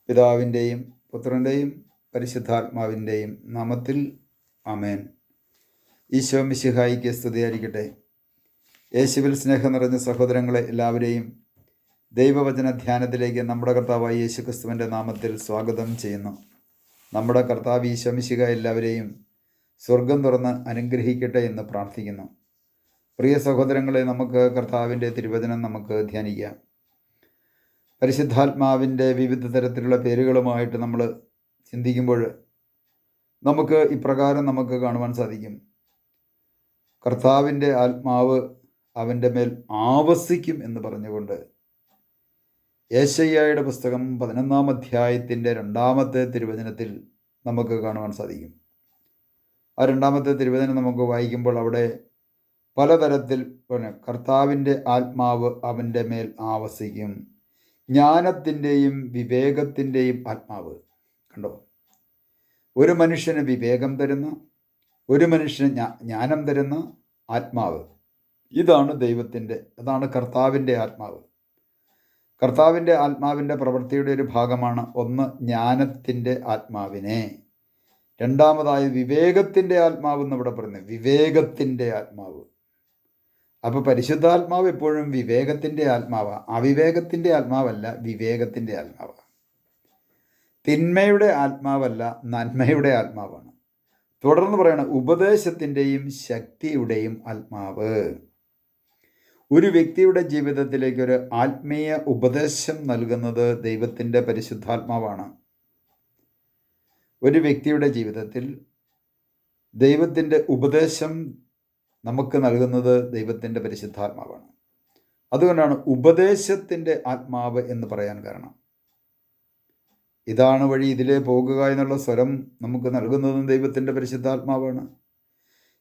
പിതാവിൻ്റെയും പുത്രൻ്റെയും പരിശുദ്ധാത്മാവിൻ്റെയും നാമത്തിൽ ആമേൻ. ഈശോ മിശിഹായിക്ക് സ്തുതിയായിരിക്കട്ടെ. യേശുവിൽ സ്നേഹം നിറഞ്ഞ സഹോദരങ്ങളെ എല്ലാവരെയും ദൈവവചന ധ്യാനത്തിലേക്ക് നമ്മുടെ കർത്താവായ യേശു ക്രിസ്തുവിൻ്റെ നാമത്തിൽ സ്വാഗതം ചെയ്യുന്നു. നമ്മുടെ കർത്താവ് ഈശോ മിശിഹ എല്ലാവരെയും സ്വർഗം തുറന്ന് അനുഗ്രഹിക്കട്ടെ എന്ന് പ്രാർത്ഥിക്കുന്നു. പ്രിയ സഹോദരങ്ങളെ, നമുക്ക് കർത്താവിൻ്റെ തിരുവചനം നമുക്ക് ധ്യാനിക്കാം. പരിശുദ്ധാത്മാവിൻ്റെ വിവിധ തരത്തിലുള്ള പേരുകളുമായിട്ട് നമ്മൾ ചിന്തിക്കുമ്പോൾ നമുക്ക് ഇപ്രകാരം നമുക്ക് കാണുവാൻ സാധിക്കും. കർത്താവിൻ്റെ ആത്മാവ് അവൻ്റെ മേൽ ആവസിക്കും എന്ന് പറഞ്ഞുകൊണ്ട് യെശയ്യായുടെ പുസ്തകം 11-ാം അധ്യായത്തിൻ്റെ 2-ാമത്തെ തിരുവചനത്തിൽ നമുക്ക് കാണുവാൻ സാധിക്കും. ആ 2-ാമത്തെ തിരുവചനം നമുക്ക് വായിക്കുമ്പോൾ അവിടെ പലതരത്തിൽ കർത്താവിൻ്റെ ആത്മാവ് അവൻ്റെ മേൽ ആവസിക്കും, ജ്ഞാനത്തിൻ്റെയും വിവേകത്തിൻ്റെയും ആത്മാവ്. കണ്ടോ, ഒരു മനുഷ്യന് വിവേകം തരുന്ന, ഒരു മനുഷ്യന് ജ്ഞാനം തരുന്ന ആത്മാവ്, ഇതാണ് അതാണ് കർത്താവിൻ്റെ ആത്മാവ്. കർത്താവിൻ്റെ ആത്മാവിൻ്റെ പ്രവൃത്തിയുടെ ഒരു ഭാഗമാണ് ഒന്ന് ജ്ഞാനത്തിൻ്റെ ആത്മാവിനെ, രണ്ടാമതായി വിവേകത്തിൻ്റെ ആത്മാവ് എന്നിവിടെ പറയുന്നത്, വിവേകത്തിൻ്റെ ആത്മാവ്. അപ്പോൾ പരിശുദ്ധാത്മാവ് എപ്പോഴും വിവേകത്തിൻ്റെ ആത്മാവാണ്, അവിവേകത്തിൻ്റെ ആത്മാവല്ല, വിവേകത്തിൻ്റെ ആത്മാവാണ്. തിന്മയുടെ ആത്മാവല്ല, നന്മയുടെ ആത്മാവാണ്. തുടർന്ന് പറയണ ഉപദേശത്തിൻ്റെയും ശക്തിയുടെയും ആത്മാവ്. ഒരു വ്യക്തിയുടെ ജീവിതത്തിലേക്ക് ഒരു ആത്മീയ ഉപദേശം നൽകുന്നത് ദൈവത്തിൻ്റെ പരിശുദ്ധാത്മാവാണ്. ഒരു വ്യക്തിയുടെ ജീവിതത്തിൽ ദൈവത്തിൻ്റെ ഉപദേശം നമുക്ക് നൽകുന്നത് ദൈവത്തിൻ്റെ പരിശുദ്ധാത്മാവാണ്. അതുകൊണ്ടാണ് ഉപദേശത്തിൻ്റെ ആത്മാവ് എന്ന് പറയാൻ കാരണം. ഇതാണ് വഴി, ഇതിലേ പോകുക എന്നുള്ള സ്വരം നമുക്ക് നൽകുന്നതും ദൈവത്തിൻ്റെ പരിശുദ്ധാത്മാവാണ്.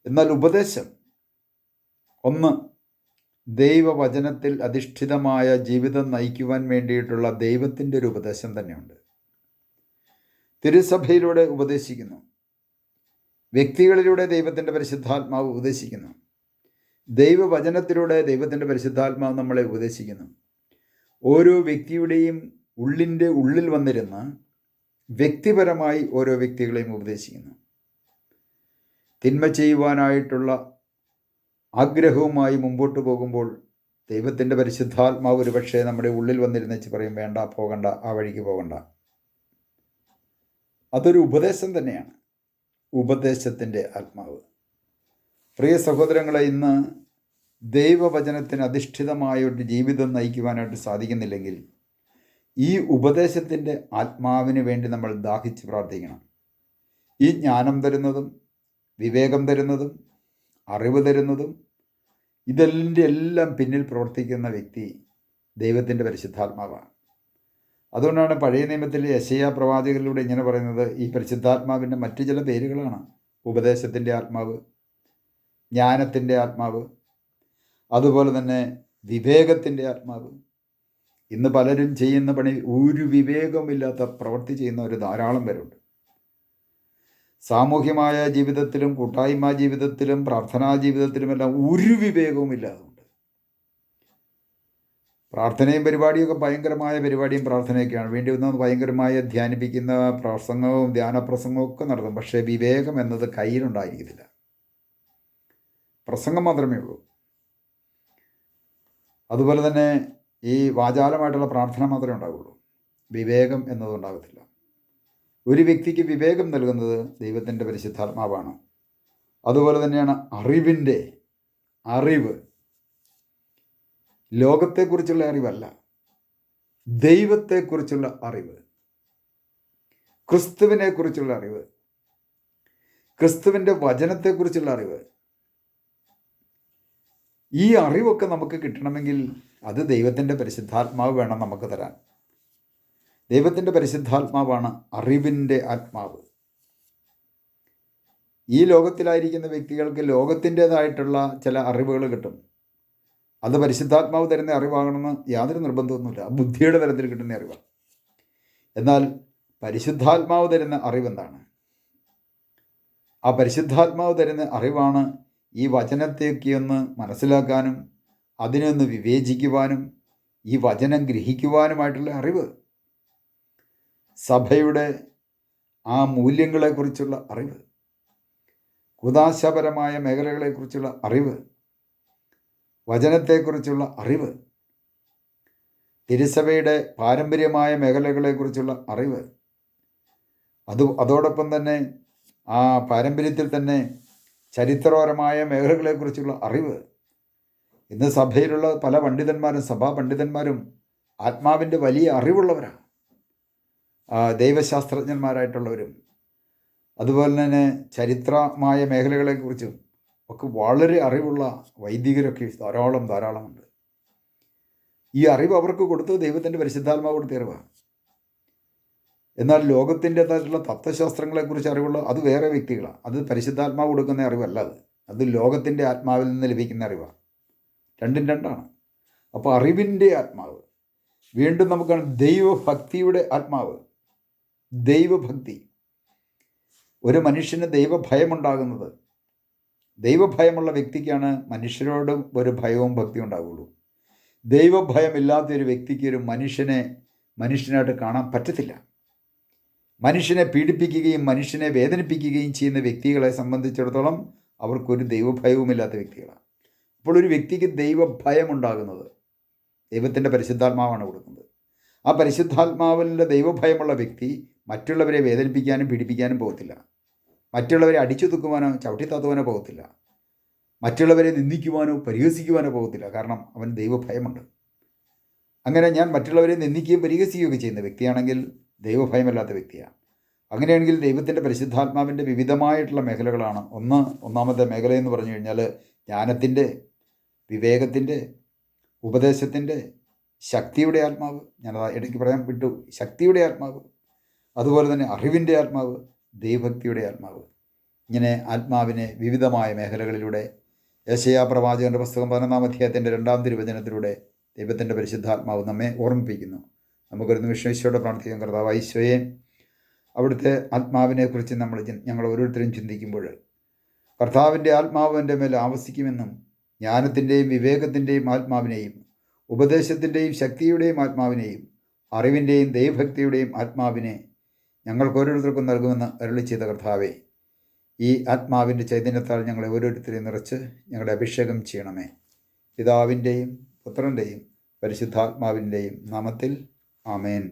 എന്നാൽ ഉപദേശം ഒന്ന്, ദൈവവചനത്തിൽ അധിഷ്ഠിതമായ ജീവിതം നയിക്കുവാൻ വേണ്ടിയിട്ടുള്ള ദൈവത്തിൻ്റെ ഒരു ഉപദേശം തന്നെയുണ്ട്. തിരുസഭയിലൂടെ ഉപദേശിക്കുന്നു, വ്യക്തികളിലൂടെ ദൈവത്തിൻ്റെ പരിശുദ്ധാത്മാവ് ഉപദേശിക്കുന്നു, ദൈവവചനത്തിലൂടെ ദൈവത്തിൻ്റെ പരിശുദ്ധാത്മാവ് നമ്മളെ ഉപദേശിക്കുന്നു. ഓരോ വ്യക്തിയുടെയും ഉള്ളിൽ വന്നിരുന്ന് വ്യക്തിപരമായി ഓരോ വ്യക്തികളെയും ഉപദേശിക്കുന്നു. തിന്മ ചെയ്യുവാനായിട്ടുള്ള ആഗ്രഹവുമായി മുമ്പോട്ട് പോകുമ്പോൾ ദൈവത്തിൻ്റെ പരിശുദ്ധാത്മാവ് ഒരു പക്ഷേ നമ്മുടെ ഉള്ളിൽ വന്നിരുന്നേച്ച് പറയും, വേണ്ട, പോകണ്ട, ആ വഴിക്ക് പോകണ്ട. അതൊരു ഉപദേശം തന്നെയാണ്, ഉപദേശത്തിൻ്റെ ആത്മാവ്. പ്രിയ സഹോദരങ്ങളെ, ഇന്ന് ദൈവവചനത്തിന് അധിഷ്ഠിതമായ ഒരു ജീവിതം നയിക്കുവാനായിട്ട് സാധിക്കുന്നില്ലെങ്കിൽ ഈ ഉപദേശത്തിൻ്റെ ആത്മാവിന് വേണ്ടി നമ്മൾ ദാഹിച്ച് പ്രാർത്ഥിക്കണം. ഈ ജ്ഞാനം തരുന്നതും വിവേകം തരുന്നതും അറിവ് തരുന്നതും ഇതിൻ്റെ എല്ലാം പിന്നിൽ പ്രവർത്തിക്കുന്ന വ്യക്തി ദൈവത്തിൻ്റെ പരിശുദ്ധാത്മാവാണ്. അതുകൊണ്ടാണ് പഴയ നിയമത്തിൽ യെശയ്യാ പ്രവാചകരിലൂടെ ഇങ്ങനെ പറയുന്നത്, ഈ പരിശുദ്ധാത്മാവിൻ്റെ മറ്റു ചില പേരുകളാണ് ഉപദേശത്തിൻ്റെ ആത്മാവ്, ജ്ഞാനത്തിൻ്റെ ആത്മാവ്, അതുപോലെ തന്നെ വിവേകത്തിൻ്റെ ആത്മാവ്. ഇന്ന് പലരും ചെയ്യുന്ന പണി ഒരു വിവേകമില്ലാത്ത പ്രവൃത്തി ചെയ്യുന്നവർ ധാരാളം പേരുണ്ട്. സാമൂഹ്യമായ ജീവിതത്തിലും കൂട്ടായ്മ ജീവിതത്തിലും പ്രാർത്ഥനാ ജീവിതത്തിലുമെല്ലാം ഒരു വിവേകവും ഇല്ലാതുണ്ട്. പ്രാർത്ഥനയും പരിപാടിയൊക്കെ ഭയങ്കരമായ പരിപാടിയും പ്രാർത്ഥനയൊക്കെയാണ്, വേണ്ടി വന്നത് ഭയങ്കരമായ ധ്യാനിപ്പിക്കുന്ന പ്രസംഗവും ധ്യാനപ്രസംഗവും ഒക്കെ നടത്തും. പക്ഷേ വിവേകം എന്നത് കയ്യിലുണ്ടായിരിക്കത്തില്ല, പ്രസംഗം മാത്രമേ ഉള്ളൂ. അതുപോലെ തന്നെ ഈ വാചാലമായിട്ടുള്ള പ്രാർത്ഥന മാത്രമേ ഉണ്ടാവുള്ളൂ, വിവേകം എന്നതുണ്ടാകത്തില്ല. ഒരു വ്യക്തിക്ക് വിവേകം നൽകുന്നത് ദൈവത്തിൻ്റെ പരിശുദ്ധാത്മാവാണ്. അതുപോലെ തന്നെയാണ് അറിവ്. ലോകത്തെക്കുറിച്ചുള്ള അറിവല്ല, ദൈവത്തെക്കുറിച്ചുള്ള അറിവ്, ക്രിസ്തുവിനെക്കുറിച്ചുള്ള അറിവ്, ക്രിസ്തുവിൻ്റെ വചനത്തെക്കുറിച്ചുള്ള അറിവ്. ഈ അറിവൊക്കെ നമുക്ക് കിട്ടണമെങ്കിൽ അത് ദൈവത്തിൻ്റെ പരിശുദ്ധാത്മാവ് വേണം നമുക്ക് തരാൻ. ദൈവത്തിൻ്റെ പരിശുദ്ധാത്മാവാണ് അറിവിൻ്റെ ആത്മാവ്. ഈ ലോകത്തിലായിരിക്കുന്ന വ്യക്തികൾക്ക് ലോകത്തിൻ്റേതായിട്ടുള്ള ചില അറിവുകൾ കിട്ടും. അത് പരിശുദ്ധാത്മാവ് തരുന്ന അറിവാകണമെന്ന് യാതൊരു നിർബന്ധമൊന്നുമില്ല, ബുദ്ധിയുടെ തലത്തിൽ കിട്ടുന്ന അറിവാണ്. എന്നാൽ പരിശുദ്ധാത്മാവ് തരുന്ന അറിവെന്താണ്? ആ പരിശുദ്ധാത്മാവ് തരുന്ന അറിവാണ് ഈ വചനത്തേക്ക് ഒന്ന് മനസ്സിലാക്കാനും അതിനെ ഒന്ന് വിവേചിക്കുവാനും ഈ വചനം ഗ്രഹിക്കുവാനുമായിട്ടുള്ള അറിവ്. സഭയുടെ ആ മൂല്യങ്ങളെക്കുറിച്ചുള്ള അറിവ്, കുദാശപരമായ മേഖലകളെക്കുറിച്ചുള്ള അറിവ്, വചനത്തെക്കുറിച്ചുള്ള അറിവ്, തിരുസഭയുടെ പാരമ്പര്യമായ മേഖലകളെക്കുറിച്ചുള്ള അറിവ്, അതോടൊപ്പം തന്നെ ആ പാരമ്പര്യത്തിൽ തന്നെ ചരിത്രപരമായ മേഖലകളെക്കുറിച്ചുള്ള അറിവ്. ഇന്ന് സഭയിലുള്ള പല പണ്ഡിതന്മാരും, സഭാ പണ്ഡിതന്മാരും ആത്മാവിൻ്റെ വലിയ അറിവുള്ളവരാണ്. ദൈവശാസ്ത്രജ്ഞന്മാരായിട്ടുള്ളവരും അതുപോലെ തന്നെ ചരിത്രമായ മേഖലകളെക്കുറിച്ചും ഒക്കെ വളരെ അറിവുള്ള വൈദികരൊക്കെ ധാരാളമുണ്ട്. ഈ അറിവ് അവർക്ക് കൊടുത്തത് ദൈവത്തിൻ്റെ പരിശുദ്ധാത്മാവ് കൊടുത്ത അറിവാണ്. എന്നാൽ ലോകത്തിൻ്റെതായിട്ടുള്ള തത്വശാസ്ത്രങ്ങളെക്കുറിച്ച് അറിവുള്ള അത് വേറെ വ്യക്തികളാണ്. അത് പരിശുദ്ധാത്മാവ് കൊടുക്കുന്ന അറിവല്ല. അത് ലോകത്തിൻ്റെ ആത്മാവിൽ നിന്ന് ലഭിക്കുന്ന അറിവാണ്. രണ്ടും രണ്ടാണ്. അപ്പോൾ അറിവിൻ്റെ ആത്മാവ്, വീണ്ടും നമുക്കാണ് ദൈവഭക്തിയുടെ ആത്മാവ്. ദൈവഭക്തി, ഒരു മനുഷ്യന് ദൈവഭയമുണ്ടാകുന്നത്, ദൈവഭയമുള്ള വ്യക്തിക്കാണ് മനുഷ്യരോടും ഒരു ഭയവും ഭക്തിയും ഉണ്ടാവുള്ളൂ. ദൈവഭയമില്ലാത്തൊരു വ്യക്തിക്ക് ഒരു മനുഷ്യനായിട്ട് കാണാൻ പറ്റത്തില്ല. മനുഷ്യനെ പീഡിപ്പിക്കുകയും മനുഷ്യനെ വേദനിപ്പിക്കുകയും ചെയ്യുന്ന വ്യക്തികളെ സംബന്ധിച്ചിടത്തോളം അവർക്കൊരു ദൈവഭയവുമില്ലാത്ത വ്യക്തികളാണ്. അപ്പോൾ ഒരു വ്യക്തിക്ക് ദൈവഭയമുണ്ടാകുന്നത് ദൈവത്തിൻ്റെ പരിശുദ്ധാത്മാവാണ് കൊടുക്കുന്നത്. ആ പരിശുദ്ധാത്മാവിൻ്റെ ദൈവഭയമുള്ള വ്യക്തി മറ്റുള്ളവരെ വേദനിപ്പിക്കാനും പീഡിപ്പിക്കാനും പോകത്തില്ല. മറ്റുള്ളവരെ അടിച്ചു തുക്കുവാനോ ചവിട്ടിത്താത്തുവാനോ പോകത്തില്ല. മറ്റുള്ളവരെ നിന്ദിക്കുവാനോ പരിഹസിക്കുവാനോ പോകത്തില്ല. കാരണം അവൻ ദൈവഭയമുണ്ട്. അങ്ങനെ ഞാൻ മറ്റുള്ളവരെ നിന്ദിക്കുകയും പരിഹസിക്കുകയൊക്കെ ചെയ്യുന്ന വ്യക്തിയാണെങ്കിൽ ദൈവഭയമല്ലാത്ത വ്യക്തിയാണ്. അങ്ങനെയാണെങ്കിൽ ദൈവത്തിൻ്റെ പരിശുദ്ധാത്മാവിൻ്റെ വിവിധമായിട്ടുള്ള മേഖലകളാണ്. ഒന്നാമത്തെ മേഖലയെന്ന് പറഞ്ഞു കഴിഞ്ഞാൽ ജ്ഞാനത്തിൻ്റെ, വിവേകത്തിൻ്റെ, ഉപദേശത്തിൻ്റെ, ശക്തിയുടെ ആത്മാവ്. ഞാനത് ഇടയ്ക്ക് പറയാൻ വിട്ടു. ശക്തിയുടെ ആത്മാവ്, അതുപോലെ തന്നെ അറിവിൻ്റെ ആത്മാവ്, ദൈവഭക്തിയുടെ ആത്മാവ്. ഇങ്ങനെ ആത്മാവിനെ വിവിധമായ മേഖലകളിലൂടെ യെശയ്യാ പ്രവാചകൻ്റെ പുസ്തകം 11-ാം അധ്യായത്തിൻ്റെ 2-ാം തിരുവചനത്തിലൂടെ ദൈവത്തിൻ്റെ പരിശുദ്ധാത്മാവ് നമ്മെ ഓർമ്മിപ്പിക്കുന്നു. നമുക്കൊരു നിമിഷം ഈശോയോട് പ്രാർത്ഥിക്കാം. കർത്താവ് ഈശോയെ, അവിടുത്തെ ആത്മാവിനെക്കുറിച്ച് ഞങ്ങൾ ഓരോരുത്തരും ചിന്തിക്കുമ്പോൾ കർത്താവിൻ്റെ ആത്മാവ് എൻ്റെ മേൽ ആവസിക്കുമെന്നും ജ്ഞാനത്തിൻ്റെയും വിവേകത്തിൻ്റെയും ആത്മാവിനെയും ഉപദേശത്തിൻ്റെയും ശക്തിയുടെയും ആത്മാവിനെയും അറിവിൻ്റെയും ദൈവഭക്തിയുടെയും ആത്മാവിനെ ഞങ്ങൾക്ക് ഓരോരുത്തർക്കും നൽകുമെന്ന് അരുളി ചെയ്ത കർത്താവേ, ഈ ആത്മാവിൻ്റെ ചൈതന്യത്താൽ ഞങ്ങളെ ഓരോരുത്തരെയും നിറച്ച് ഞങ്ങളുടെ അഭിഷേകം ചെയ്യണമേ. പിതാവിൻ്റെയും പുത്രൻ്റെയും പരിശുദ്ധാത്മാവിൻ്റെയും നാമത്തിൽ ആമേൻ.